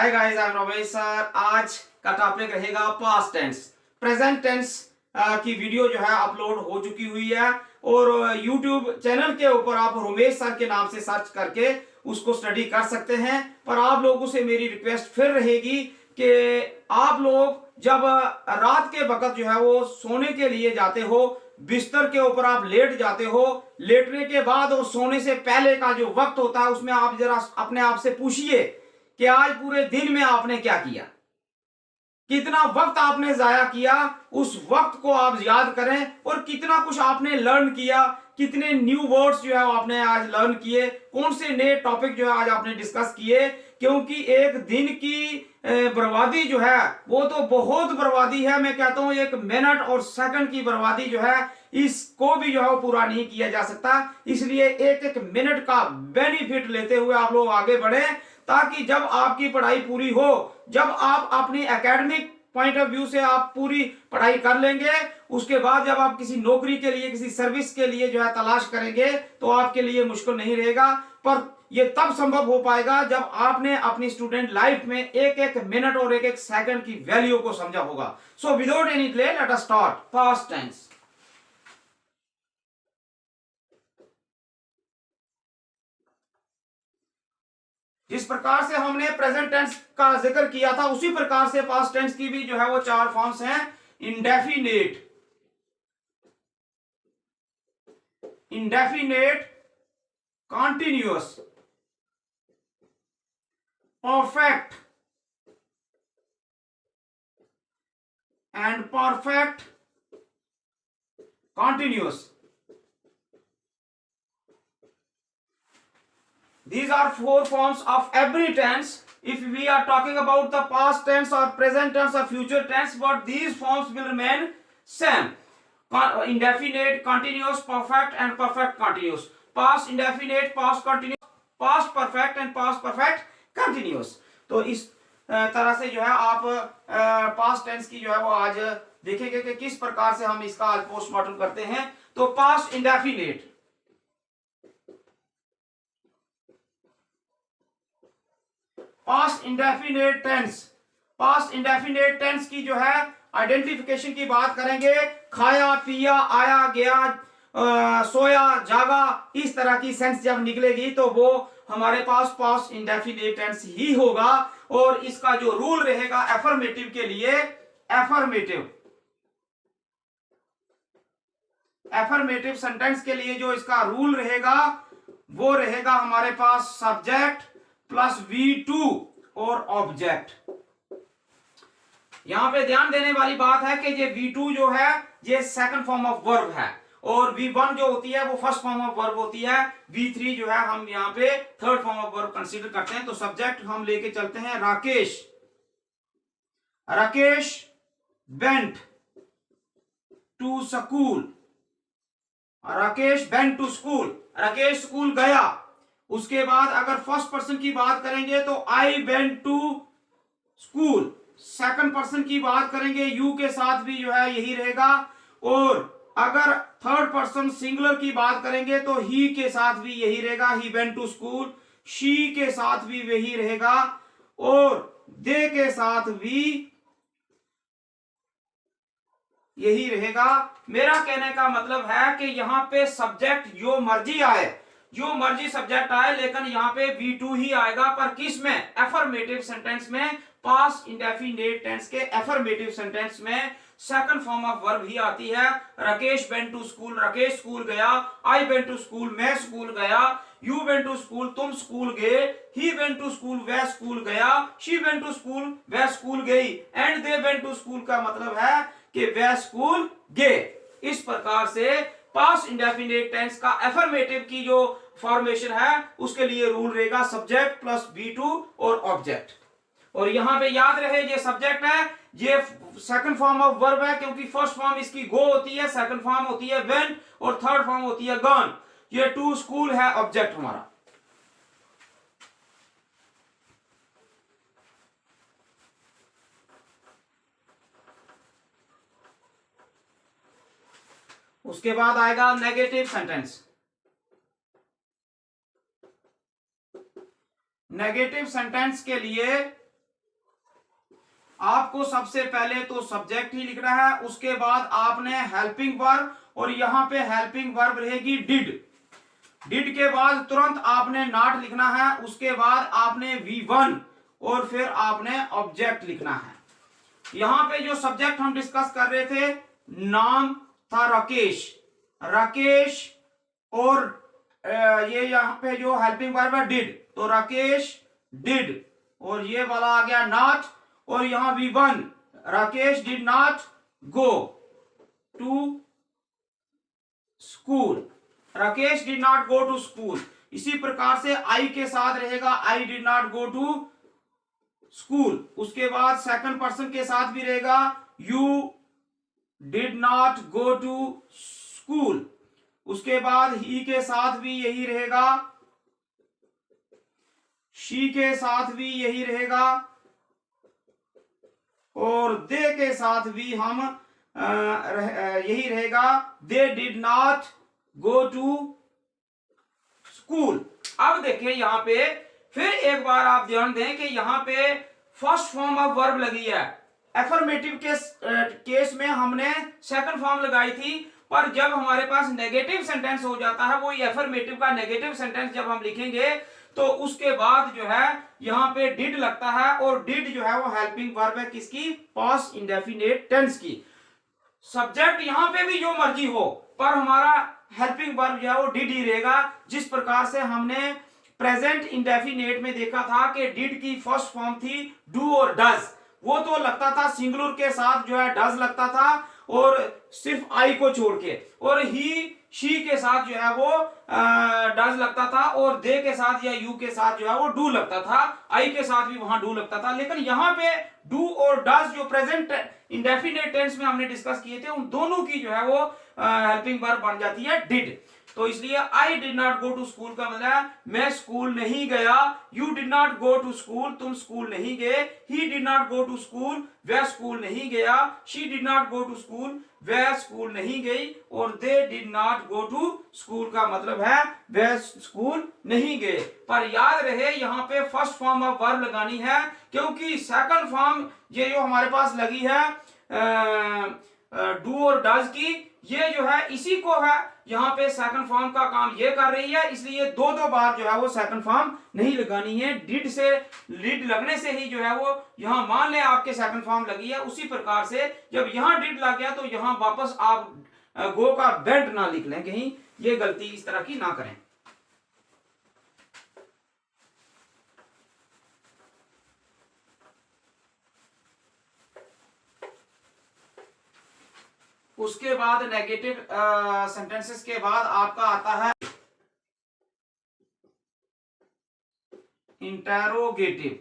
Hi guys, I am Ramesh sir. आज का topic रहेगा पास्ट टेंस। प्रेजेंट टेंस की वीडियो जो है अपलोड हो चुकी हुई है और यूट्यूब चैनल के ऊपर आप रमेश सर के नाम से सर्च करके उसको स्टडी कर सकते हैं। पर आप लोगों से मेरी रिक्वेस्ट फिर रहेगी कि आप लोग जब रात के वक्त जो है वो सोने के लिए जाते हो, बिस्तर के ऊपर आप लेट जाते हो, लेटने के बाद और सोने से पहले का जो वक्त होता है उसमें आप जरा अपने आप से पूछिए कि आज पूरे दिन में आपने क्या किया, कितना वक्त आपने जाया किया। उस वक्त को आप याद करें और कितना कुछ आपने लर्न किया, कितने न्यू वर्ड्स जो है आपने आज लर्न किए, कौन से नए टॉपिक जो है आज आपने डिस्कस किए। क्योंकि एक दिन की बर्बादी जो है वो तो बहुत बर्बादी है। मैं कहता हूं एक मिनट और सेकंड की बर्बादी जो है इसको भी जो है वो पूरा नहीं किया जा सकता। इसलिए एक एक मिनट का बेनिफिट लेते हुए आप लोग आगे बढ़े, ताकि जब आपकी पढ़ाई पूरी हो, जब आप अपनी एकेडमिक पॉइंट ऑफ व्यू से आप पूरी पढ़ाई कर लेंगे, उसके बाद जब आप किसी नौकरी के लिए, किसी सर्विस के लिए जो है तलाश करेंगे तो आपके लिए मुश्किल नहीं रहेगा। पर यह तब संभव हो पाएगा जब आपने अपनी स्टूडेंट लाइफ में एक एक मिनट और एक एक सेकंड की वैल्यू को समझा होगा। So without any delay let us start past tense. जिस प्रकार से हमने प्रेजेंट टेंस का जिक्र किया था उसी प्रकार से पास्ट टेंस की भी जो है वो चार फॉर्म्स हैं। Indefinite, indefinite continuous, perfect and perfect continuous. These are four forms of every tense. If we are talking about the past tense or present tense or future tense, but these forms will remain same. Indefinite, continuous, perfect and perfect continuous. Past indefinite, past continuous, past perfect and past perfect continuous. तो इस तरह से जो है आप past tense की जो है वो आज देखेंगे कि किस प्रकार से हम इसका आज पोस्टमार्टम करते हैं। तो past indefinite, past indefinite tense, past indefinite tense की जो है आइडेंटिफिकेशन की बात करेंगे। खाया, पिया, आया, गया, सोया, जागा, इस तरह की सेंस जब निकलेगी तो वो हमारे पास पास्ट इंडेफिनेट टेंस ही होगा। और इसका जो रूल रहेगा एफर्मेटिव के लिए, एफर्मेटिव, एफर्मेटिव सेंटेंस के लिए जो इसका रूल रहेगा वो रहेगा हमारे पास सब्जेक्ट प्लस V2 और ऑब्जेक्ट। यहां पे ध्यान देने वाली बात है कि ये V2 जो है ये सेकंड फॉर्म ऑफ वर्ब है और V1 जो होती है वो फर्स्ट फॉर्म ऑफ वर्ब होती है। V3 जो है हम यहां पे third form of verb consider करते हैं। तो सब्जेक्ट हम लेके चलते हैं Rakesh, Rakesh went to school, Rakesh went to school, Rakesh school गया। उसके बाद अगर फर्स्ट पर्सन की बात करेंगे तो I went to school. Second person की बात करेंगे यू के साथ भी जो है यही रहेगा। और अगर थर्ड पर्सन सिंगुलर की बात करेंगे तो ही के साथ भी यही रहेगा, he went to school. She के साथ भी वही रहेगा और दे के साथ भी यही रहेगा। मेरा कहने का मतलब है कि यहां पे सब्जेक्ट जो मर्जी आए, जो मर्जी सब्जेक्ट आए, लेकिन यहाँ पे V2 ही आएगा। पर किस में? एफर्मेटिव सेंटेंस में, पास्ट इंडेफिनेट टेंस के एफर्मेटिव सेंटेंस में सेकंड फॉर्म ऑफ वर्ब ही आती है। Rakesh went to school, Rakesh school गया। आई वेंट टू स्कूल, मैं स्कूल गया। यू वेंट टू स्कूल, तुम स्कूल गए। ही वेंट टू स्कूल, वह स्कूल गया। शी वेंट टू स्कूल, वह स्कूल गई। And they went to school का मतलब है कि वह स्कूल गए। इस प्रकार से पास्ट इंडेफिनेट टेंस का एफर्मेटिव की जो फॉर्मेशन है उसके लिए रूल रहेगा सब्जेक्ट प्लस V2 और ऑब्जेक्ट। और यहां पे याद रहे ये सब्जेक्ट है, ये सेकंड फॉर्म ऑफ वर्ब है क्योंकि फर्स्ट फॉर्म इसकी गो होती है, सेकंड फॉर्म होती है वेंट और थर्ड फॉर्म होती है गॉन। ये टू स्कूल है ऑब्जेक्ट हमारा। उसके बाद आएगा नेगेटिव सेंटेंस। नेगेटिव सेंटेंस के लिए आपको सबसे पहले तो सब्जेक्ट ही लिखना है, उसके बाद आपने हेल्पिंग वर्ब, और यहां पे हेल्पिंग वर्ब रहेगी डिड। डिड के बाद तुरंत आपने नॉट लिखना है, उसके बाद आपने V1 और फिर आपने ऑब्जेक्ट लिखना है। यहां पे जो सब्जेक्ट हम डिस्कस कर रहे थे, नाम था राकेश, राकेश, और ये यहाँ पे जो हेल्पिंग वर्ब है डिड, तो राकेश डिड, और ये वाला आ गया नॉट, और यहां V1 Rakesh did not go to school, Rakesh did not go to school. इसी प्रकार से आई के साथ रहेगा I did not go to school, उसके बाद सेकंड पर्सन के साथ भी रहेगा you did not go to school, उसके बाद ही के साथ भी यही रहेगा, शी के साथ भी यही रहेगा, और दे के साथ भी हम यही रहेगा, they did not go to school. अब देखिए यहां पे फिर एक बार आप ध्यान दें कि यहां पे फर्स्ट फॉर्म ऑफ वर्ब लगी है। एफर्मेटिव केस में हमने सेकंड फॉर्म लगाई थी, पर जब हमारे पास नेगेटिव सेंटेंस हो जाता है, वो एफर्मेटिव का नेगेटिव सेंटेंस जब हम लिखेंगे तो उसके बाद जो है यहां पे डिड लगता है, और डिड जो है वो हेल्पिंग वर्ब है किसकी, पास्ट इंडेफिनिट टेंस की। सब्जेक्ट यहां पे भी जो मर्जी हो, पर हमारा हेल्पिंग वर्ब जो है वो डिड ही रहेगा। जिस प्रकार से हमने प्रेजेंट इंडेफिनेट में देखा था कि डिड की फर्स्ट फॉर्म थी डू और डज, वो तो लगता था सिंगुलर के साथ जो है डज लगता था, और सिर्फ आई को छोड़ के, और ही शी के साथ जो है वो डज लगता था, और दे के साथ या यू के साथ जो है वो डू लगता था, आई के साथ भी वहां डू लगता था। लेकिन यहां पे डू और डज जो प्रेजेंट इंडेफिनेट टेंस में हमने डिस्कस किए थे, उन दोनों की जो है वो हेल्पिंग वर्ब बन जाती है डिड। तो इसलिए I did not go to school का मतलब है मैं स्कूल नहीं गया, you did not go to school तुम स्कूल नहीं गए, he did not go to school वह स्कूल नहीं गया, she did not go to school वह स्कूल नहीं गई, और they did not go to school का मतलब है वह स्कूल नहीं गए। पर याद रहे यहाँ पे फर्स्ट फॉर्म ऑफ वर्ब लगानी है, क्योंकि सेकंड फॉर्म ये जो हमारे पास लगी है डू और डज की, ये जो है इसी को है यहाँ पे सेकंड फॉर्म का काम ये कर रही है, इसलिए दो दो बार जो है वो सेकंड फॉर्म नहीं लगानी है। डिड से डिड लगने से ही जो है वो यहाँ मान ले आपके सेकंड फॉर्म लगी है, उसी प्रकार से जब यहाँ डिड लग गया तो यहाँ वापस आप गो का बेंट ना लिख लें कहीं, ये गलती इस तरह की ना करें। उसके बाद नेगेटिव सेंटेंसेस के बाद आपका आता है इंटेरोगेटिव।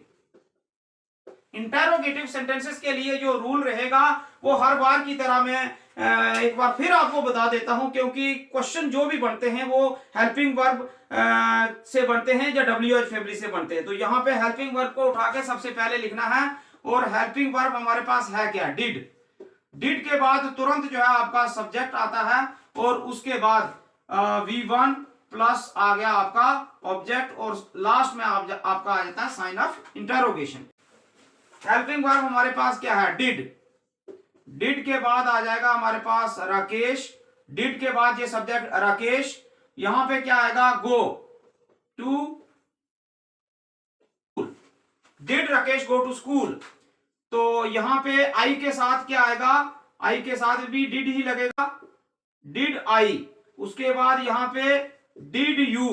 इंटेरोगेटिव सेंटेंसेस के लिए जो रूल रहेगा वो हर बार की तरह मैं एक बार फिर आपको बता देता हूं, क्योंकि क्वेश्चन जो भी बनते हैं वो हेल्पिंग वर्ब से बनते हैं या WH फैमिली से बनते हैं। तो यहाँ पे हेल्पिंग वर्ब को उठा के सबसे पहले लिखना है, और हेल्पिंग वर्ब हमारे पास है क्या, डिड। डिड के बाद तुरंत जो है आपका सब्जेक्ट आता है, और उसके बाद V1 प्लस आ गया आपका ऑब्जेक्ट, और लास्ट में आपका आ जाता है sign of interrogation. Helping verb हमारे पास क्या है, डिड। डिड के बाद आ जाएगा हमारे पास राकेश, डिड के बाद ये सब्जेक्ट राकेश, यहां पे क्या आएगा, go to, did Rakesh go to school. तो यहां पे आई के साथ क्या आएगा, आई के साथ भी डिड ही लगेगा, डिड आई। उसके बाद यहां पे डिड यू,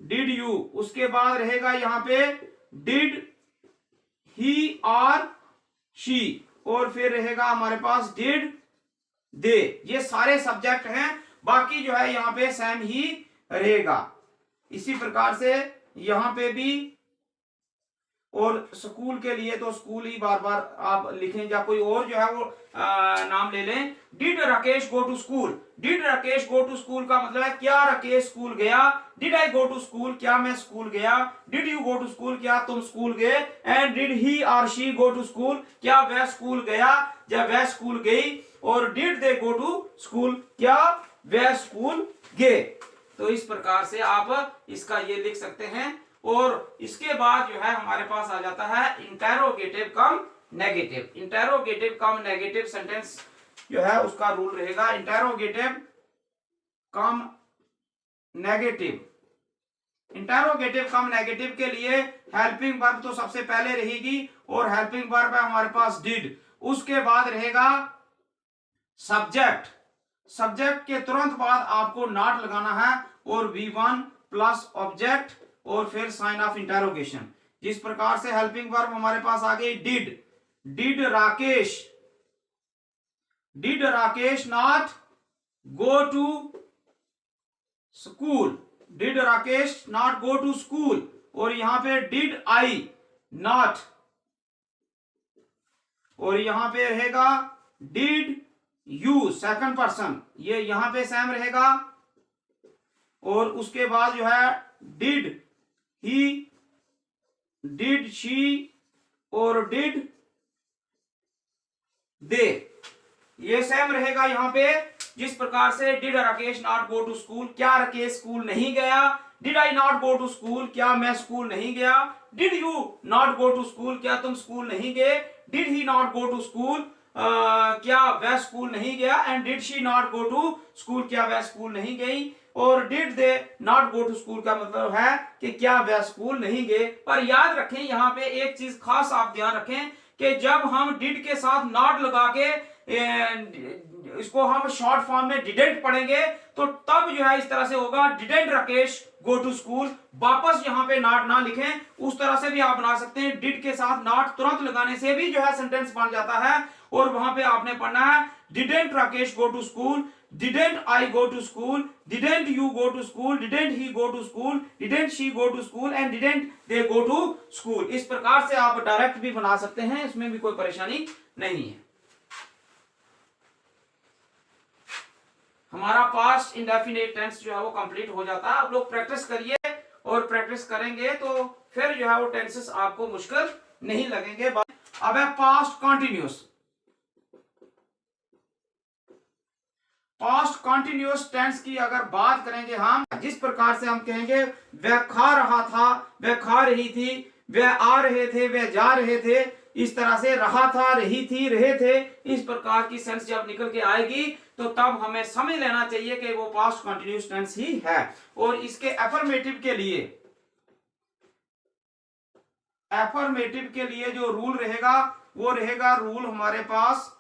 डिड यू। उसके बाद रहेगा यहां पे डिड ही और शी, और फिर रहेगा हमारे पास डिड दे। ये सारे सब्जेक्ट हैं, बाकी जो है यहां पे सेम ही रहेगा। इसी प्रकार से यहां पे भी, और स्कूल के लिए तो स्कूल ही बार बार आप लिखें, या कोई और जो है वो नाम ले लें। Did Rakesh go to school, did Rakesh go to school का मतलब है क्या राकेश स्कूल गया, did I go to school क्या मैं स्कूल गया, did you go to school क्या तुम स्कूल गए, एंड डिड ही और शी गो टू स्कूल क्या वह स्कूल गया या वह स्कूल गई, और did they go to school क्या वह स्कूल गए। तो इस प्रकार से आप इसका ये लिख सकते हैं। और इसके बाद जो है हमारे पास आ जाता है interrogative cum negative. Interrogative cum negative sentence जो है उसका रूल रहेगा interrogative cum negative. Interrogative cum negative के लिए हेल्पिंग वर्ब तो सबसे पहले रहेगी और हेल्पिंग वर्ब है हमारे पास डिड। उसके बाद रहेगा सब्जेक्ट। सब्जेक्ट के तुरंत बाद आपको नॉट लगाना है और V1 प्लस ऑब्जेक्ट और फिर साइन ऑफ इंटेरोगेशन। जिस प्रकार से हेल्पिंग वर्ब हमारे पास आ गई did. Did Rakesh not go to school. Did Rakesh not go to school. और यहां पे डिड आई नॉट, और यहां पे रहेगा डिड यू सेकंड पर्सन, ये यहां पे सेम रहेगा। और उसके बाद जो है डिड ही, डिड शी और डिड दे, ये सेम रहेगा यहां पे। जिस प्रकार से did Rakesh not go to school, क्या राकेश स्कूल नहीं गया। Did I not go to school, क्या मैं स्कूल नहीं गया। Did you not go to school, क्या तुम स्कूल नहीं गए। Did he not go to school, क्या वह स्कूल नहीं गया। And did she not go to school, क्या वह स्कूल नहीं गई। और did they not go to school का मतलब है कि क्या वह स्कूल नहीं गए। पर याद रखें यहां पे एक चीज खास आप ध्यान रखें कि जब हम डिड के साथ नॉट लगा के इसको हम शॉर्ट फॉर्म में डिडेंट पढ़ेंगे तो तब जो है इस तरह से होगा didn't Rakesh go to school. वापस यहां पे नॉट ना लिखें, उस तरह से भी आप बना सकते हैं। डिड के साथ नॉट तुरंत लगाने से भी जो है सेंटेंस बन जाता है। और वहां पे आपने पढ़ना है didn't Rakesh go to school, didn't I go to school, didn't you go to school, didn't he go to school, didn't she go to school and didn't they go to school. इस प्रकार से आप डायरेक्ट भी बना सकते हैं, इसमें भी कोई परेशानी नहीं है। हमारा पास्ट इंडेफिनिट टेंस जो है वो कंप्लीट हो जाता है। आप लोग प्रैक्टिस करिए और प्रैक्टिस करेंगे तो फिर जो है वो टेंसेस आपको मुश्किल नहीं लगेंगे। अब है past continuous. Past continuous tense की अगर बात करेंगे हम, जिस प्रकार से हम कहेंगे वह खा रहा था, वह खा रही थी, वह आ रहे थे, वह जा रहे थे, इस तरह से रहा था, रही थी, रहे थे, इस प्रकार की सेंस जब निकल के आएगी तो तब हमें समझ लेना चाहिए कि वो पास्ट कंटिन्यूअस टेंस ही है। और इसके अफर्मेटिव के लिए जो रूल रहेगा वो रहेगा रूल हमारे पास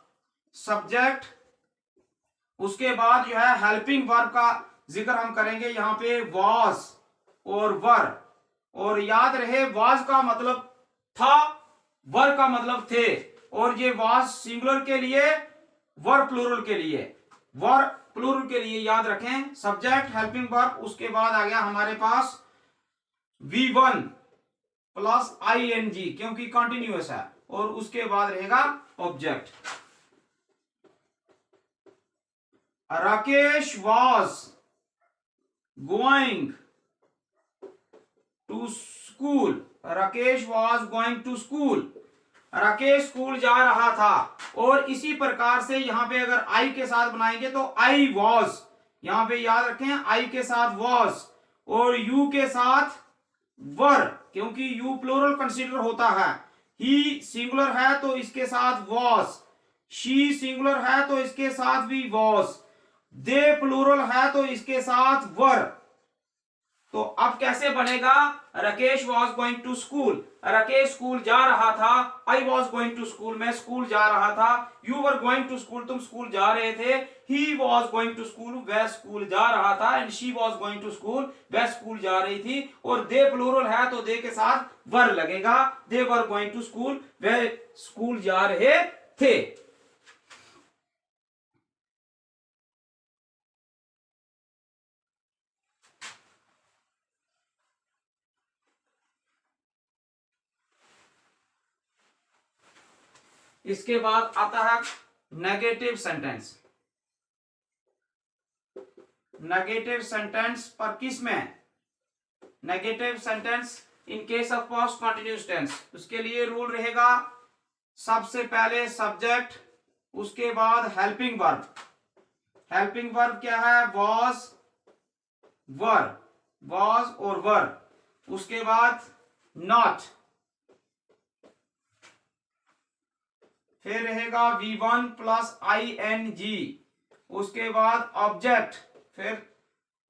सब्जेक्ट, उसके बाद जो है हेल्पिंग वर्ब का जिक्र हम करेंगे यहां पे वाज और वर। और याद रहे वाज का मतलब था, वर का मतलब थे, और ये वाज सिंगुलर के लिए, वर प्लूरल के लिए। वर प्लूरल के लिए याद रखें सब्जेक्ट हेल्पिंग वर्ब, उसके बाद आ गया हमारे पास V1 प्लस ING क्योंकि कंटिन्यूअस है, और उसके बाद रहेगा object. Rakesh was going to school, Rakesh was going to school, Rakesh school जा रहा था। और इसी प्रकार से यहां पे अगर आई के साथ बनाएंगे तो I was, यहां पे याद रखें आई के साथ was और यू के साथ वर, क्योंकि यू प्लूरल कंसीडर होता है। ही सिंगुलर है तो इसके साथ was, शी सिंगुलर है तो इसके साथ भी was, दे प्लूरल है तो इसके साथ वर। तो अब कैसे बनेगा, Rakesh was going to school, Rakesh school जा रहा था। I was going to school, मैं स्कूल जा रहा था। You were going to school, तुम स्कूल जा रहे थे। He was going to school, वह स्कूल जा रहा था। And she was going to school, वह स्कूल जा रही थी। और दे प्लूरल है तो दे के साथ वर लगेगा। दे वर गोइंग टू स्कूल, वह स्कूल जा रहे थे। इसके बाद आता है नेगेटिव सेंटेंस। नेगेटिव सेंटेंस पर किस में, negative sentence in case of past continuous tense, उसके लिए रूल रहेगा सबसे पहले सब्जेक्ट, उसके बाद हेल्पिंग वर्ब। हेल्पिंग वर्ब क्या है, वॉज, वर, वॉज और वर। उसके बाद नॉट, फिर रहेगा V1 प्लस ING, उसके बाद ऑब्जेक्ट, फिर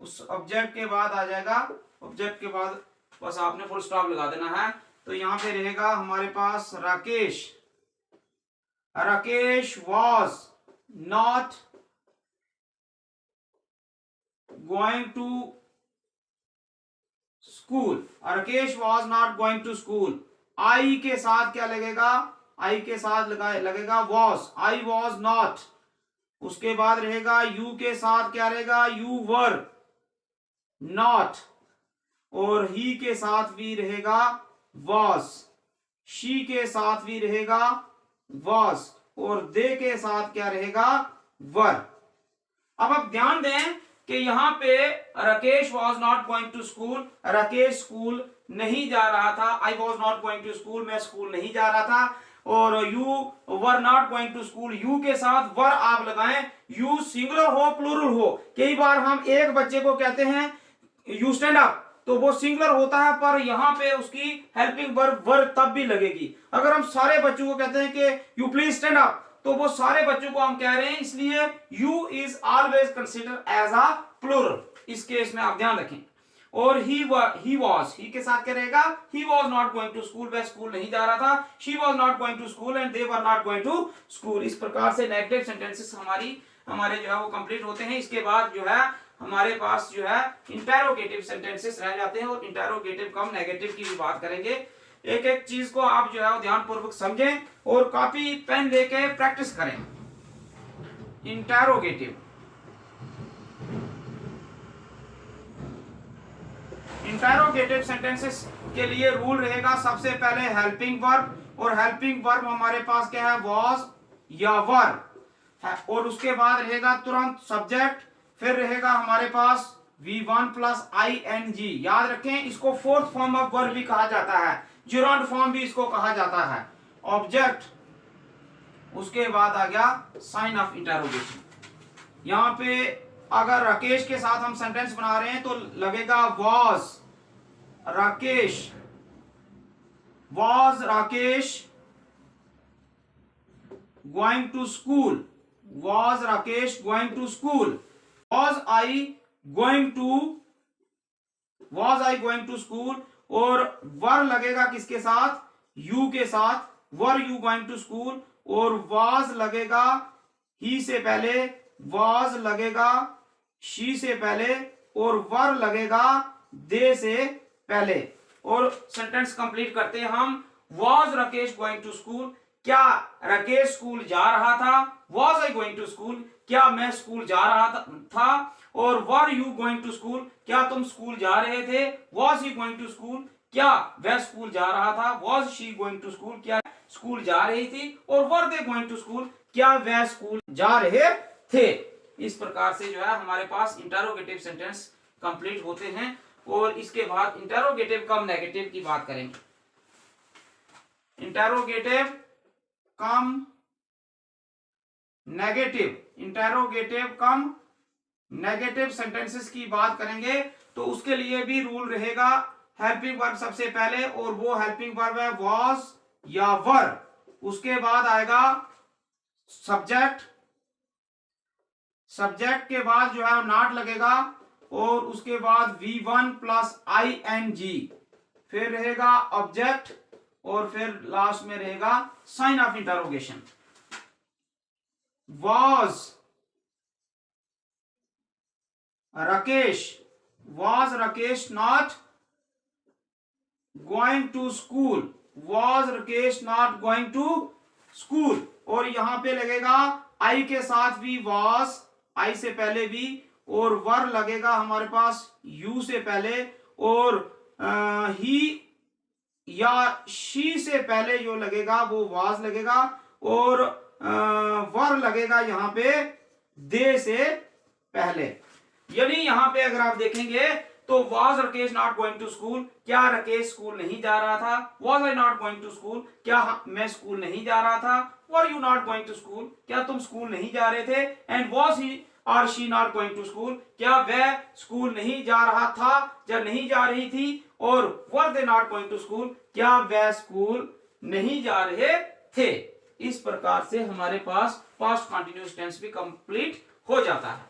उस ऑब्जेक्ट के बाद आ जाएगा, ऑब्जेक्ट के बाद बस आपने फुल स्टॉप लगा देना है। तो यहां पे रहेगा हमारे पास Rakesh, Rakesh was not going to school, Rakesh was not going to school. I के साथ क्या लगेगा, आई के साथ लगेगा वॉज, आई वॉज नॉट। उसके बाद रहेगा यू के साथ क्या रहेगा, यू वर नॉट, और ही के साथ भी रहेगा वॉज, शी के साथ भी रहेगा वॉज, और दे के साथ क्या रहेगा, वर। अब आप ध्यान दें कि यहाँ पे Rakesh was not going to school, Rakesh school नहीं जा रहा था। I was not going to school, मैं स्कूल नहीं जा रहा था। और you were not going to school, you के साथ वर आप लगाएं, यू सिंगुलर हो प्लूरल हो। कई बार हम एक बच्चे को कहते हैं यू स्टैंड अप, तो वो सिंगुलर होता है, पर यहाँ पे उसकी हेल्पिंग वर्ब वर तब भी लगेगी। अगर हम सारे बच्चों को कहते हैं कि यू प्लीज स्टैंड अप, तो वो सारे बच्चों को हम कह रहे हैं, इसलिए you is always consider as a plural. इस केस में आप ध्यान रखें। और ही वॉज, ही के साथ क्या रहेगा, he was not going to school, वह स्कूल नहीं जा रहा था। She was not going to school and they were not going to school. इस प्रकार से नेगेटिव सेंटेंसेस हमारे जो है वो कंप्लीट होते हैं। इसके बाद जो है हमारे पास जो है इंटेरोगेटिव सेंटेंसेस रह जाते हैं, और इंटेरोगेटिव कम नेगेटिव की भी बात करेंगे। एक एक चीज को आप जो है वो ध्यानपूर्वक समझें और कॉपी पेन लेके प्रैक्टिस करें। इंटेरोगेटिव, इंटेरोगेटिव सेंटेंसेस के लिए रूल रहेगा, सबसे पहले हेल्पिंग वर्ब, और हेल्पिंग वर्ब हमारे पास क्या है, वॉज या वर है, और उसके बाद रहेगा तुरंत सब्जेक्ट, फिर रहेगा हमारे पास V1 प्लस ING। याद रखें, इसको फोर्थ फॉर्म ऑफ वर्ब भी कहा जाता है, ज्यूरेंट फॉर्म भी इसको कहा जाता है, ऑब्जेक्ट। उसके बाद आ गया साइन ऑफ इंटरोगेशन। यहां पे अगर राकेश के साथ हम सेंटेंस बना रहे हैं तो लगेगा was Rakesh, was Rakesh going to school, was Rakesh going to school. Was I going to school, और वर लगेगा किसके साथ, यू के साथ, were you going to school, और was लगेगा ही से पहले, was लगेगा शी से पहले, और वर लगेगा दे से पहले। और सेंटेंस कंप्लीट करते हैं हम। was Rakesh going to school, क्या राकेश स्कूल जा रहा था, was I going to school, क्या मैं स्कूल जा रहा था। और were you going to school, क्या तुम स्कूल जा रहे थे, was he going to school, क्या वह स्कूल जा रहा था, was she going to school, क्या स्कूल जा रही थी। और were they going to school, क्या वह स्कूल जा रहे थे। इस प्रकार से जो है हमारे पास इंटरोगेटिव सेंटेंस कंप्लीट होते हैं। और इसके बाद इंटरोगेटिव कम नेगेटिव की बात करेंगे। इंटरोगेटिव कम negative, interrogative cum negative sentences की बात करेंगे, तो उसके लिए भी रूल रहेगा, हेल्पिंग वर्ब सबसे पहले, और वो हेल्पिंग वर्ब है वॉज या वर। उसके बाद आएगा सब्जेक्ट, सब्जेक्ट के बाद जो है नॉट लगेगा, और उसके बाद V1 प्लस ING, फिर रहेगा ऑब्जेक्ट, और फिर लास्ट में रहेगा sign of interrogation. was Rakesh not going to school, was Rakesh not going to school। और यहां पे लगेगा I के साथ भी was, I से पहले भी, और वर लगेगा हमारे पास U से पहले, और ही या शी से पहले जो लगेगा वो was लगेगा, और वर लगेगा यहां पे दे से पहले। यानी यहां पे अगर आप देखेंगे तो was Rakesh not going to school, क्या राकेश स्कूल नहीं जा रहा था। was I not going to school, क्या मैं स्कूल नहीं जा रहा था। were you not going to school, क्या तुम स्कूल नहीं जा रहे थे। And was he or she not going to school, क्या वह स्कूल नहीं जा रहा था या नहीं जा रही थी। और were they not going to school, क्या वह स्कूल नहीं जा रहे थे। इस प्रकार से हमारे पास पास्ट कंटिन्यूअस टेंस भी कंप्लीट हो जाता है।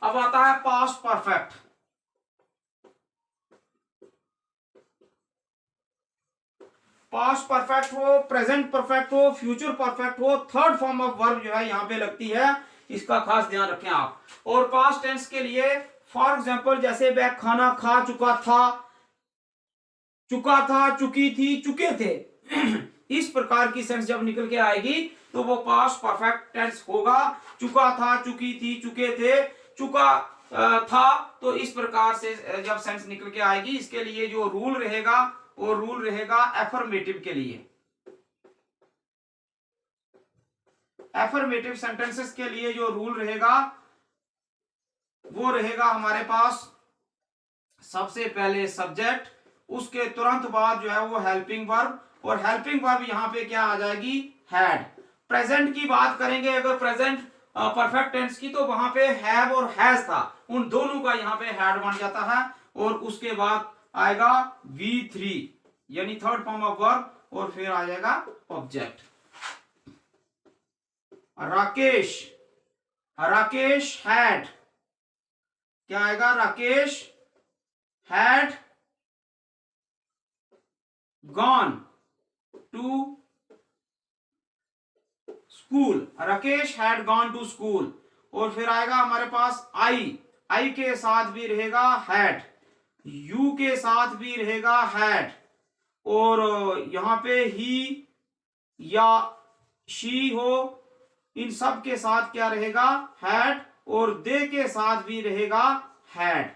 अब आता है पास्ट परफेक्ट। पास्ट परफेक्ट हो, प्रेजेंट परफेक्ट हो, फ्यूचर परफेक्ट हो, थर्ड फॉर्म ऑफ वर्ब जो है यहां पे लगती है, इसका खास ध्यान रखें आप। और पास्ट टेंस के लिए फॉर एग्जांपल जैसे वह खाना खा चुका था, चुकी थी, चुके थे इस प्रकार की सेंस जब निकल के आएगी तो वो पास्ट परफेक्ट टेंस होगा। चुका था, चुकी थी, चुके थे, चुका था, तो इस प्रकार से जब सेंस निकल के आएगी, इसके लिए जो रूल रहेगा वो रूल रहेगा एफर्मेटिव के लिए। एफर्मेटिव सेंटेंसेस के लिए जो रूल रहेगा वो रहेगा हमारे पास सबसे पहले सब्जेक्ट, उसके तुरंत बाद जो है वो हेल्पिंग वर्ब, और हेल्पिंग वर्ब यहां पे क्या आ जाएगी, हैड। प्रेजेंट की बात करेंगे अगर प्रेजेंट परफेक्ट टेंस की, तो वहां पे हैव और हैज था, उन दोनों का यहां पे हैड बन जाता है, और उसके बाद आएगा V3 यानी थर्ड फॉर्म ऑफ वर्ब, और फिर आ जाएगा ऑब्जेक्ट। राकेश, राकेश हैड, क्या आएगा, Rakesh had gone to school, Rakesh had gone to school. और फिर आएगा हमारे पास आई के साथ भी रहेगा हैड, यू के साथ भी रहेगा हैड, और यहां पे ही या शी हो, इन सब के साथ क्या रहेगा, हैड, और दे के साथ भी रहेगा हैड।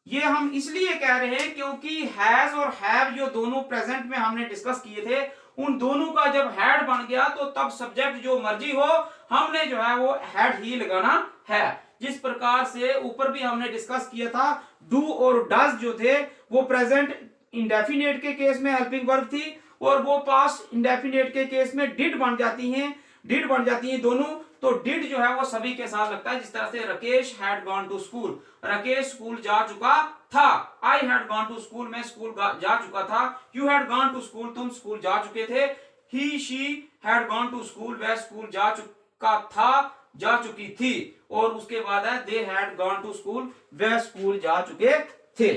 ये हम इसलिए कह रहे हैं क्योंकि हैज और हैव जो दोनों प्रेजेंट में हमने डिस्कस किए थे, उन दोनों का जब हैड बन गया तो तब सब्जेक्ट जो मर्जी हो हमने जो है वो हैड ही लगाना है। जिस प्रकार से ऊपर भी हमने डिस्कस किया था, डू और डज जो थे वो प्रेजेंट इंडेफिनेट के केस में हेल्पिंग वर्ब थी, और वो पास्ट इंडेफिनेट के केस में डिड बन जाती हैं दोनों। तो डिड जो है वो सभी के साथ लगता है, जिस तरह से Rakesh had gone to school, Rakesh school जा चुका था। I had gone to school, मैं स्कूल जा चुका था। You had gone to school, तुम स्कूल जा चुके थे। He she had gone to school, वह स्कूल जा चुका था, जा चुकी थी। और उसके बाद है they had gone to school, वह स्कूल जा चुके थे।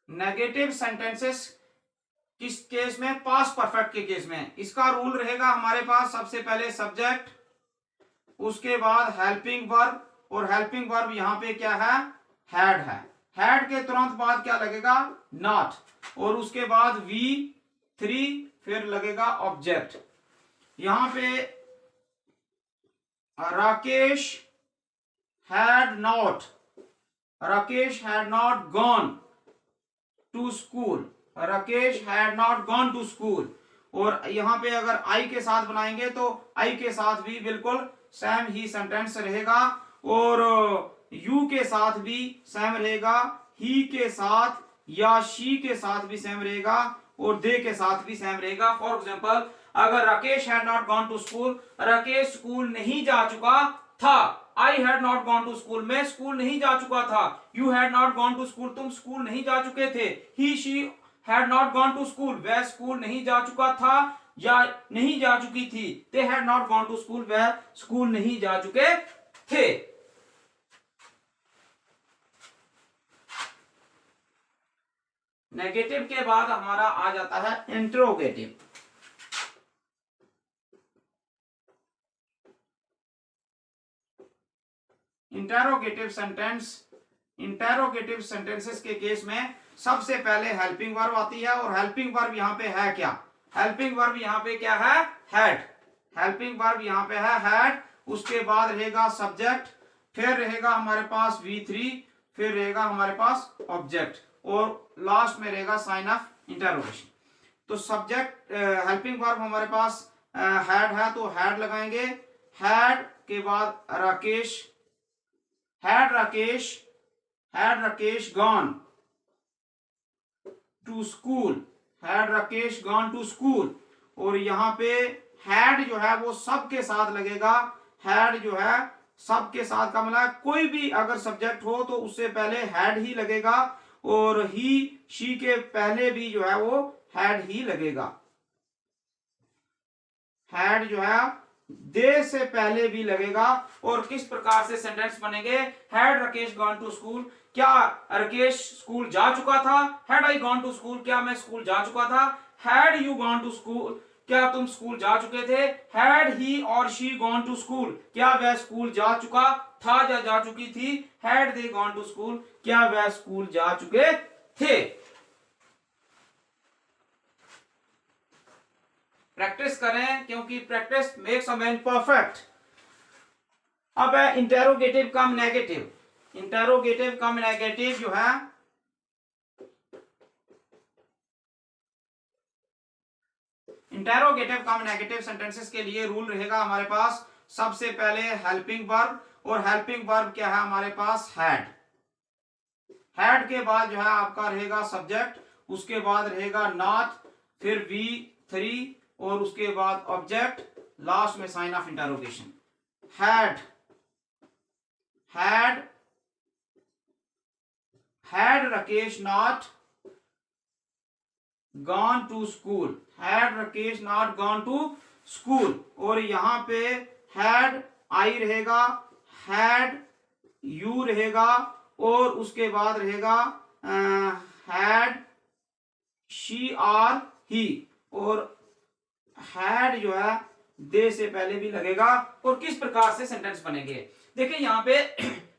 नेगेटिव सेंटेंसेस किस केस में, पास्ट परफेक्ट के केस में। इसका रूल रहेगा हमारे पास सबसे पहले सब्जेक्ट, उसके बाद हेल्पिंग वर्ब, और हेल्पिंग वर्ब यहां पे क्या है, हैड है। हैड के तुरंत बाद क्या लगेगा, नॉट, और उसके बाद V3 फिर लगेगा ऑब्जेक्ट। यहां पे Rakesh had not, Rakesh had not gone to school, Rakesh had not gone to school. और यहां पे अगर आई के साथ बनाएंगे तो आई के साथ भी बिल्कुल सेम ही सेंटेंस रहेगा, और यू के साथ भी सेम रहेगा, ही के साथ या शी के साथ भी सेम रहेगा, और दे के साथ भी सेम रहेगा। फॉर एग्जांपल अगर Rakesh had not gone to school, Rakesh school नहीं जा चुका था। I had not gone to school, मैं स्कूल नहीं जा चुका था। You had not gone to school, तुम स्कूल नहीं जा चुके थे। He she had not gone to school, वह स्कूल नहीं जा चुका था या नहीं जा चुकी थी। They had not gone to school, वह स्कूल नहीं जा चुके थे। नेगेटिव के बाद हमारा आ जाता है इंटरोगेटिव। इंटेरोगेटिव सेंटेंसेस के केस में सबसे पहले हेल्पिंग वर्ब आती है, और हेल्पिंग वर्ब यहां पे है क्या, हेल्पिंग वर्ब यहां पे क्या है, हैड। हेल्पिंग वर्ब यहां पे है हैड, उसके बाद रहेगा सब्जेक्ट, फिर रहेगा हमारे पास V3, फिर रहेगा हमारे पास ऑब्जेक्ट, और लास्ट में रहेगा साइन ऑफ इंटरोगेशन। तो सब्जेक्ट हेल्पिंग वर्ब हमारे पास हैड है तो हैड लगाएंगे, हैड के बाद Rakesh had Rakesh gone to school, had Rakesh gone to school. और यहाँ पे हैड जो है वो सब के साथ लगेगा। हैड जो है सब के साथ का मतलब कोई भी अगर सब्जेक्ट हो तो उससे पहले हैड ही लगेगा, और ही शी के पहले भी जो है वो हैड ही लगेगा। हैड जो है दे से पहले भी लगेगा। और किस प्रकार से सेंटेंस बनेंगे? Had Rakesh gone to school, क्या राकेश स्कूल जा चुका था? Had I gone to school, क्या मैं स्कूल जा चुका था? Had you gone to school, क्या तुम स्कूल जा चुके थे? हैड ही और शी गॉन टू स्कूल, क्या वह स्कूल जा चुका था या जा चुकी थी? Had they gone to school, क्या वह स्कूल जा चुके थे? प्रैक्टिस करें, क्योंकि practice makes a man perfect. अब है interrogative cum negative. Interrogative cum negative जो है इंटेरोगेटिव कम नेगेटिव सेंटेंसेस के लिए रूल रहेगा हमारे पास सबसे पहले हेल्पिंग वर्ब, और हेल्पिंग वर्ब क्या है हमारे पास? हैड। हैड के बाद जो है आपका रहेगा सब्जेक्ट, उसके बाद रहेगा नॉट, फिर V3, और उसके बाद ऑब्जेक्ट, लास्ट में sign of interrogation. Had Rakesh not gone to school, had Rakesh not gone to school. और यहां पे हैड आई रहेगा, हैड यू रहेगा, और उसके बाद रहेगा हैड शी और ही, और हैड जो है दे से पहले भी लगेगा। और किस प्रकार से सेंटेंस बनेंगे? देखिए यहाँ पे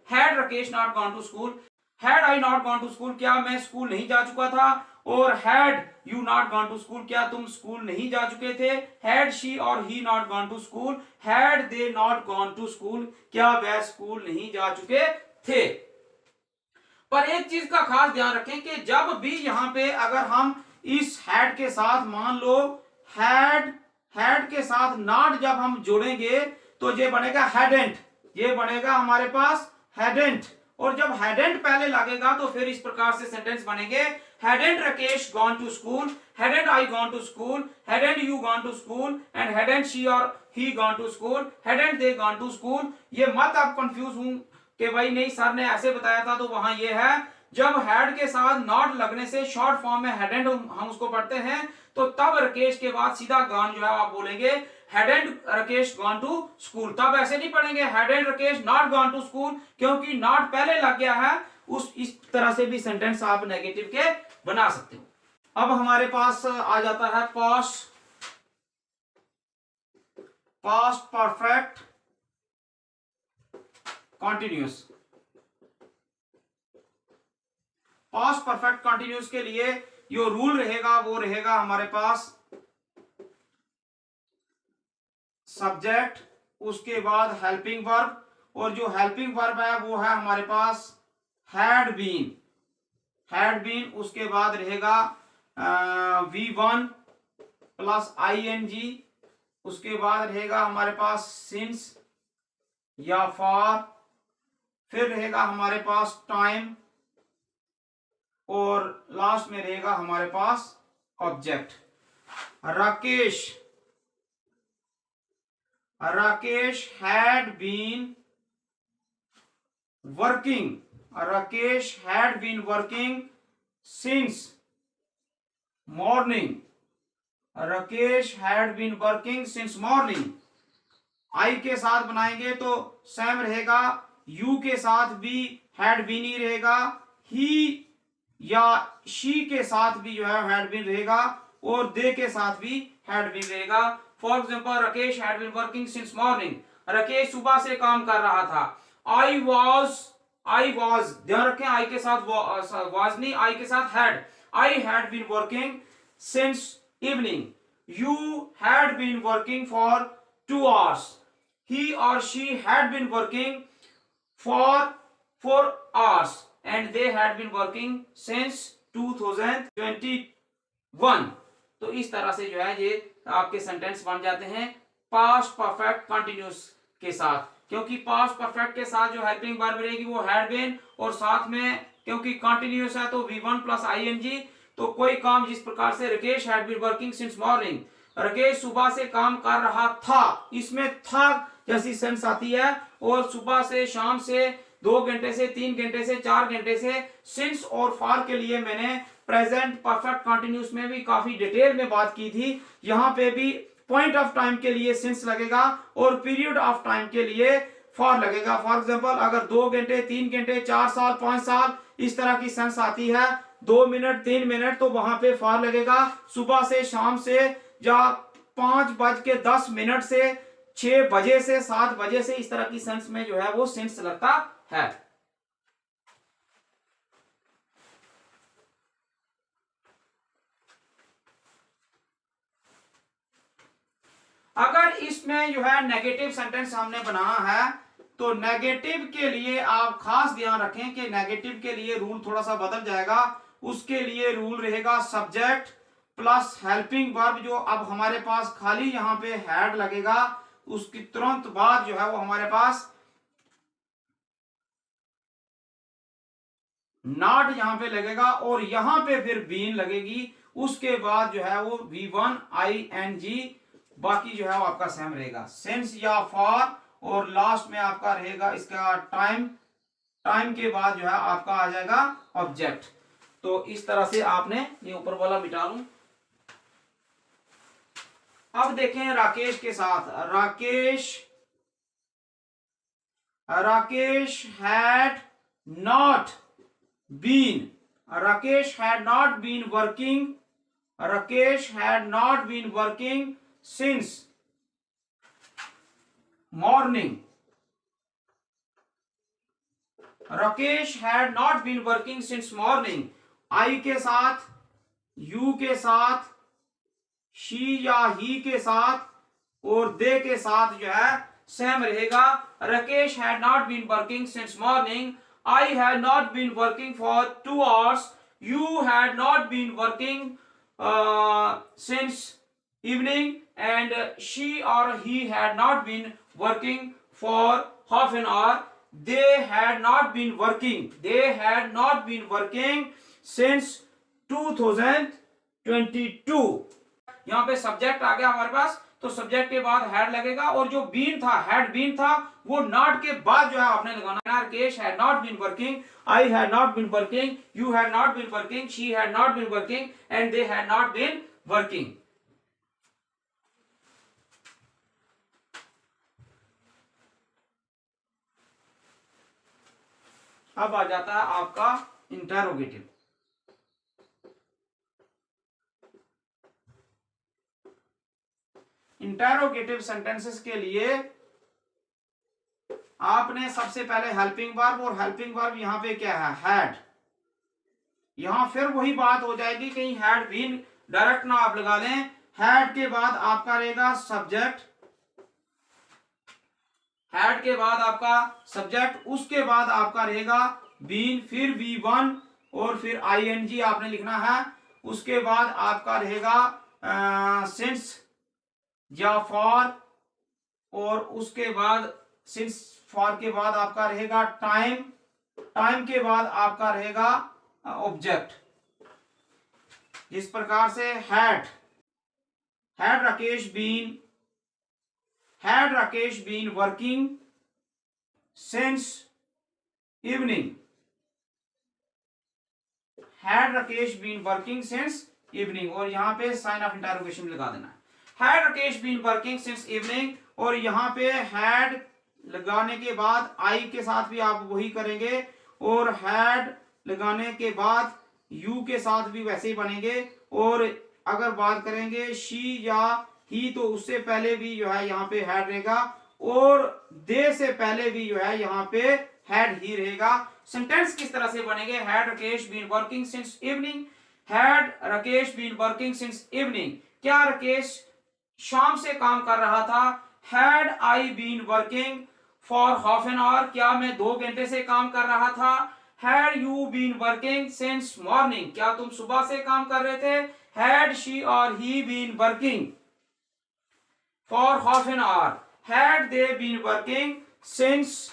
had Rakesh not gone to school, had I not gone to school, क्या मैं स्कूल नहीं जा चुका था? और had you not gone to school, क्या तुम स्कूल नहीं जा चुके थे? हैड शी और he not gone to school, had they not gone to school, क्या वह स्कूल नहीं जा चुके थे? पर एक चीज का खास ध्यान रखें कि जब भी यहां पे अगर हम इस हैड के साथ मान लो हैड के साथ नॉट जब हम जोड़ेंगे तो ये बनेगा हैडेंट, ये बनेगा हमारे पास हैडेंट। और जब हैडेंट पहले लगेगा तो फिर इस प्रकार से सेंटेंस बनेंगे, hadn't Rakesh gone to school, hadn't I gone to school, hadn't you gone to school, and hadn't she और he gone to school, hadn't they gone to school. ये मत आप कंफ्यूज हूं कि भाई नहीं सर ने ऐसे बताया था, तो वहां ये है जब हैड के साथ नॉट लगने से शॉर्ट फॉर्म में हैडेंट हम उसको पढ़ते हैं, तो तब राकेश के बाद सीधा गॉन जो है आप बोलेंगे hadn't Rakesh gone to school. तब ऐसे नहीं पढ़ेंगे hadn't Rakesh not gone to school, क्योंकि नॉट पहले लग गया है। इस तरह से भी सेंटेंस आप नेगेटिव के बना सकते हो। अब हमारे पास आ जाता है past perfect continuous. Past perfect continuous के लिए जो रूल रहेगा वो रहेगा हमारे पास सब्जेक्ट, उसके बाद हेल्पिंग वर्ब, और जो हेल्पिंग वर्ब है वो है हमारे पास हैड बीन, उसके बाद रहेगा V1 प्लस ING, उसके बाद रहेगा हमारे पास सिंस या फॉर, फिर रहेगा हमारे पास टाइम, और लास्ट में रहेगा हमारे पास object. Rakesh had been working since morning, Rakesh had been working since morning. I के साथ बनाएंगे तो सेम रहेगा, यू के साथ भी हैड बीन ही रहेगा, ही या शी के साथ भी जो है हैड बीन रहेगा, और दे के साथ भी हैड बीन रहेगा। For example Rakesh had been working since morning, Rakesh सुबह से काम कर रहा था। आई वॉज, ध्यान रखें आई के साथ वॉज नहीं, आई के साथ had. I had been working since evening, you had been working for 2 hours, he or she had been working for 4 hours, and they had been working since 2021। तो इस तरह से जो है ये आपके सेंटेंस बन जाते हैं पास्ट परफेक्ट कंटिन्यूस के साथ। क्योंकि पास्ट परफेक्ट के साथ जो हेल्पिंग वर्ब रहेगी वो हैड बीन, और साथ में क्योंकि कंटिन्यूअस है तो V1 प्लस ing। तो कोई काम जिस प्रकार से Rakesh had been working since morning, Rakesh सुबह से काम कर रहा था, इसमें था जैसी सेंस आती है, और सुबह से शाम से 2 घंटे से 3 घंटे से 4 घंटे से। सिंस और फॉर के लिए मैंने प्रेजेंट परफेक्ट कंटिन्यूअस में भी काफी डिटेल में बात की थी। यहाँ पे भी पॉइंट ऑफ टाइम के लिए सिंस लगेगा और पीरियड ऑफ टाइम के लिए फॉर लगेगा। फॉर एग्जांपल अगर 2 घंटे 3 घंटे 4 साल 5 साल इस तरह की सेंस आती है, 2 मिनट 3 मिनट, तो वहां पे फॉर लगेगा। सुबह से शाम से या 5:10 से 6 बजे से 7 बजे से इस तरह की सेंस में जो है वो सेंस लगता है। अगर इसमें जो है नेगेटिव सेंटेंस हमने बनाना है तो नेगेटिव के लिए आप खास ध्यान रखें कि नेगेटिव के लिए रूल थोड़ा सा बदल जाएगा। उसके लिए रूल रहेगा सब्जेक्ट प्लस हेल्पिंग वर्ब, जो अब हमारे पास खाली यहाँ पे हैड लगेगा, उसकी तुरंत बाद जो है वो हमारे पास नॉट यहाँ पे लगेगा और यहाँ पे फिर बीन लगेगी। उसके बाद जो है वो V1 ing, बाकी जो है वो आपका सेम रहेगा सिंस या फॉर, और लास्ट में आपका रहेगा इसका टाइम। टाइम के बाद जो है आपका आ जाएगा ऑब्जेक्ट। तो इस तरह से आपने ये ऊपर वाला मिटा लूं। अब देखें राकेश के साथ, Rakesh had not been, Rakesh had not been working, Rakesh had not been working since morning, Rakesh had not been working since morning. I के साथ, यू के साथ, शी या ही के साथ और दे के साथ जो है सेम रहेगा। Rakesh had not been working since morning, I had not been working for 2 hours, you had not been working since evening, and she or he had not been working for half an hour. They had not been working since 2022। यहाँ पे subject आ गया हमारे पास, तो subject के बाद had लगेगा और जो बीन था, हैड बीन था, वो नॉट के बाद जो है आपने लगाना है। Rakesh had not been working, I had not been working, you had not been working, she had not been working and they had not been working. अब आ जाता है आपका इंटरोगेटिव। इंटरोगेटिव सेंटेंसेस के लिए आपने सबसे पहले हेल्पिंग वर्ब, और हेल्पिंग वर्ब यहां पे क्या है, हैड। यहां फिर वही बात हो जाएगी, कहीं हैड बीन डायरेक्ट ना आप लगा लें। हैड के बाद आपका रहेगा सब्जेक्ट, हैड के बाद आपका सब्जेक्ट, उसके बाद आपका रहेगा बीन, फिर V1 और फिर ing आपने लिखना है। उसके बाद आपका रहेगा सिंस या फॉर, और उसके बाद सिंस फॉर के बाद आपका रहेगा टाइम, टाइम के बाद आपका रहेगा ऑब्जेक्ट। इस प्रकार से had Rakesh been working since evening, had Rakesh been working since evening, और यहां पे साइन ऑफ इंटरोगेशन लगा देना है। Had Rakesh been working since evening, और यहाँ पे हैड लगाने के बाद आई के साथ भी आप वही करेंगे, और हैड लगाने के बाद यू के साथ भी वैसे ही बनेंगे। और अगर बात करेंगे शी या ही, तो उससे पहले भी जो है यहाँ पे हैड रहेगा, और दे से पहले भी जो है यहाँ पे हैड ही रहेगा। सेंटेंस किस तरह से बनेंगे, had Rakesh been working since evening, had Rakesh been working since evening, क्या राकेश शाम से काम कर रहा था। Had I been working for half an hour, क्या मैं 2 घंटे से काम कर रहा था। Had you been working since morning, क्या तुम सुबह से काम कर रहे थे। हैड शी और he been working for half an hour, had they been working since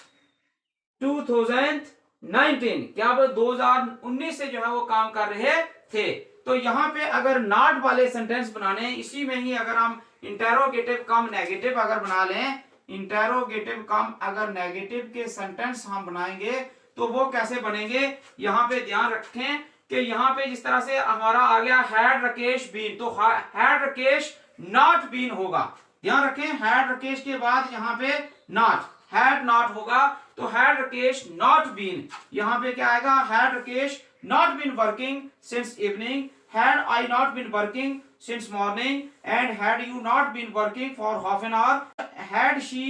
2019, क्या वो 2019 से जो है वो काम कर रहे थे। तो यहाँ पे अगर नॉट वाले सेंटेंस बनाने, इसी में ही अगर हम इंटेरोगेटिव कम नेगेटिव अगर बना लें, इंटेरोगेटिव कम अगर नेगेटिव के सेंटेंस हम बनाएंगे तो वो कैसे बनेंगे, यहाँ पे ध्यान रखें कि यहाँ पे जिस तरह से हमारा आ गया हैड राकेश बीन, तो हैड राकेश नॉट बीन होगा। ध्यान रखें, हैड राकेश के बाद यहाँ पे नॉट, हैड नॉट होगा, तो हैड राकेश नॉट बीन, यहाँ पे क्या आएगा, had Rakesh not been working since evening, had I not been working since morning, and had you not been working for half an hour, had she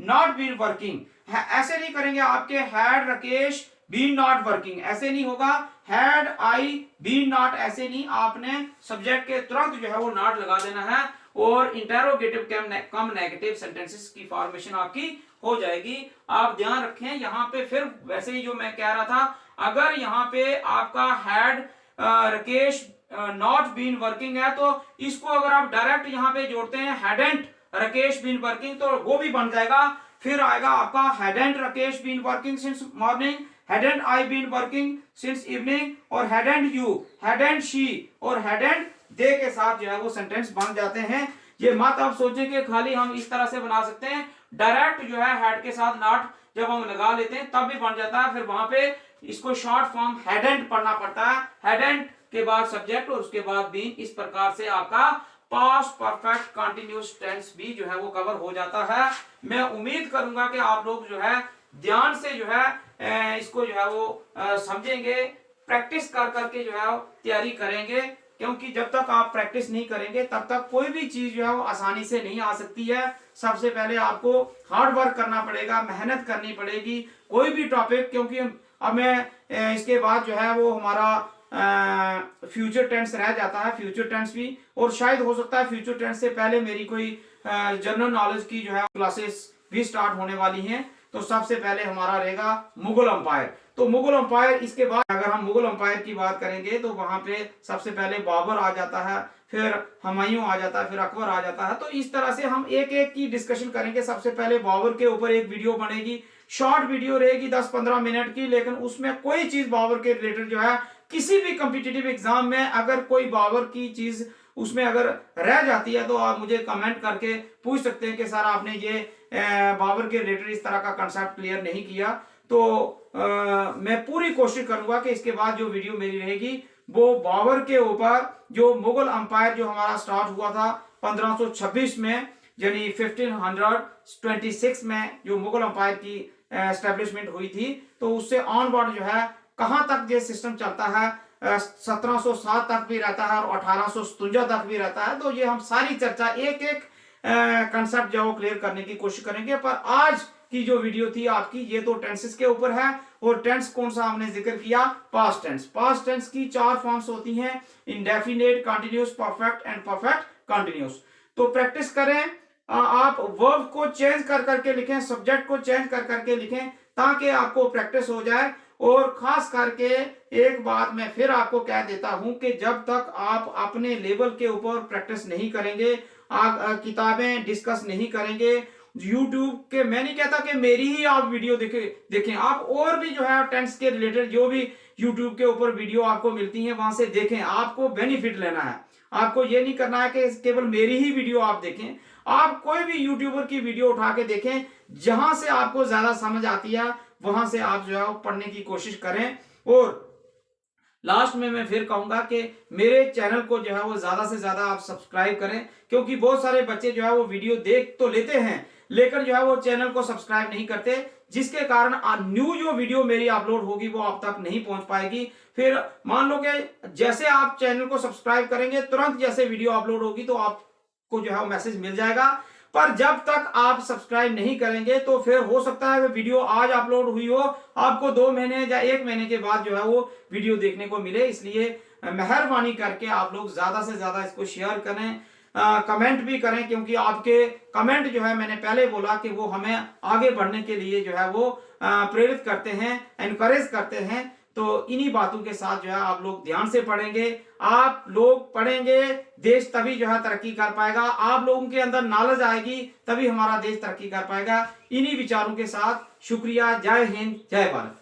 not been working। ऐसे नहीं करेंगे आपके had Rakesh been not working, ऐसे नहीं होगा, had I been not, ऐसे नहीं, आपने सब्जेक्ट के तुरंत जो है वो नॉट लगा देना है और इंटेरोगेटिव कम नेगेटिव सेंटेंसेस की फॉर्मेशन आपकी हो जाएगी। आप ध्यान रखें यहाँ पे, फिर वैसे ही जो मैं कह रहा था, अगर यहाँ पे आपका had Rakesh not been working है तो इसको अगर आप डायरेक्ट यहाँ पे जोड़ते हैं हैडेंट राकेश बीन वर्किंग, तो वो भी बन जाएगा। फिर आएगा आपका hadn't Rakesh been working since morning, hadn't I been working since evening, और हैडेंट यू, हैडेंट शी और हैडेंट दे के साथ जो है वो सेंटेंस बन जाते हैं। ये मत आप सोचें कि खाली हम इस तरह से बना सकते हैं, डायरेक्ट जो है हैड के साथ नॉट जब हम लगा लेते हैं तब भी बन जाता है। फिर वहां पे इसको शॉर्ट फॉर्म हैडेंट पढ़ना पड़ता है, हैडेंट के बाद सब्जेक्ट और उसके बाद बीन। इस प्रकार से आपका पास्ट परफेक्ट कंटिन्यूअस टेंस भी जो है वो कवर हो जाता है। मैं उम्मीद करूंगा कि आप लोग जो है ध्यान से जो है इसको जो है वो समझेंगे, प्रैक्टिस कर करके जो है तैयारी करेंगे, क्योंकि जब तक आप प्रैक्टिस नहीं करेंगे तब तक कोई भी चीज जो है वो आसानी से नहीं आ सकती है। सबसे पहले आपको हार्ड वर्क करना पड़ेगा, मेहनत करनी पड़ेगी कोई भी टॉपिक, क्योंकि अब मैं इसके बाद जो है वो हमारा फ्यूचर टेंस रह जाता है, फ्यूचर टेंस भी, और शायद हो सकता है फ्यूचर टेंस से पहले मेरी कोई जनरल नॉलेज की जो है क्लासेस भी स्टार्ट होने वाली हैं। तो सबसे पहले हमारा रहेगा मुगल अंपायर। तो मुगल अंपायर, इसके बाद अगर हम मुगल अंपायर की बात करेंगे तो वहां पे सबसे पहले बाबर आ जाता है, फिर हुमायूं आ जाता है, फिर अकबर आ जाता है। तो इस तरह से हम एक एक की डिस्कशन करेंगे। सबसे पहले बाबर के ऊपर एक वीडियो बनेगी, शॉर्ट वीडियो रहेगी 10-15 मिनट की, लेकिन उसमें कोई चीज बाबर के रिलेटेड जो है किसी भी कॉम्पिटिटिव एग्जाम में अगर कोई बाबर की चीज उसमें अगर रह जाती है तो आप मुझे कमेंट करके पूछ सकते हैं कि सर आपने ये बाबर के रिलेटेड इस तरह का कंसेप्ट क्लियर नहीं किया। तो मैं पूरी कोशिश करूंगा कि इसके बाद जो वीडियो मेरी रहेगी वो बाबर के ऊपर, जो मुगल अंपायर जो हमारा स्टार्ट हुआ था 1526 में, यानी 1526 में जो मुगल अंपायर की एस्टेब्लिशमेंट हुई थी, तो उससे ऑनवर्ड जो है कहां तक ये सिस्टम चलता है, 1707 तक भी रहता है और 1857 तक भी रहता है। तो ये हम सारी चर्चा एक एक कंसेप्ट जो क्लियर करने की कोशिश करेंगे। पर आज की जो वीडियो थी आपकी, ये तो टेंसेस के ऊपर है, और टेंस कौन सा हमने जिक्र किया, पास्ट टेंस। पास्ट टेंस की 4 फॉर्म्स होती हैं, indefinite, continuous, perfect and perfect continuous. तो प्रैक्टिस करें, आप वर्ब को चेंज कर करके लिखें, सब्जेक्ट को चेंज कर करके लिखें, ताकि आपको प्रैक्टिस हो जाए। और खास करके एक बात मैं फिर आपको कह देता हूं कि जब तक आप अपने लेवल के ऊपर प्रैक्टिस नहीं करेंगे, आप किताबें डिस्कस नहीं करेंगे, YouTube के, मैं नहीं कहता कि मेरी ही आप वीडियो देखें, आप और भी जो है टेंस के रिलेटेड जो भी YouTube के ऊपर वीडियो आपको मिलती हैं वहां से देखें। आपको बेनिफिट लेना है, आपको ये नहीं करना है कि केवल मेरी ही वीडियो आप देखें। आप कोई भी यूट्यूबर की वीडियो उठा के देखें, जहां से आपको ज्यादा समझ आती है वहां से आप जो है पढ़ने की कोशिश करें। और लास्ट में मैं फिर कहूंगा कि मेरे चैनल को जो है वो ज्यादा से ज्यादा आप सब्सक्राइब करें, क्योंकि बहुत सारे बच्चे जो है वो वीडियो देख तो लेते हैं लेकिन जो है वो चैनल को सब्सक्राइब नहीं करते, जिसके कारण न्यू जो वीडियो मेरी अपलोड होगी वो आप तक नहीं पहुंच पाएगी। फिर मान लो कि जैसे आप चैनल को सब्सक्राइब करेंगे, तुरंत जैसे वीडियो अपलोड होगी तो आपको जो है मैसेज मिल जाएगा। पर जब तक आप सब्सक्राइब नहीं करेंगे तो फिर हो सकता है वीडियो आज अपलोड हुई हो, आपको 2 महीने या 1 महीने के बाद जो है वो वीडियो देखने को मिले। इसलिए मेहरबानी करके आप लोग ज्यादा से ज्यादा इसको शेयर करें, कमेंट भी करें, क्योंकि आपके कमेंट जो है, मैंने पहले बोला कि वो हमें आगे बढ़ने के लिए जो है वो प्रेरित करते हैं, एनकरेज करते हैं। तो इन्हीं बातों के साथ जो है आप लोग ध्यान से पढ़ेंगे। आप लोग पढ़ेंगे, देश तभी जो है तरक्की कर पाएगा। आप लोगों के अंदर नॉलेज आएगी तभी हमारा देश तरक्की कर पाएगा। इन्हीं विचारों के साथ शुक्रिया। जय हिंद, जय भारत।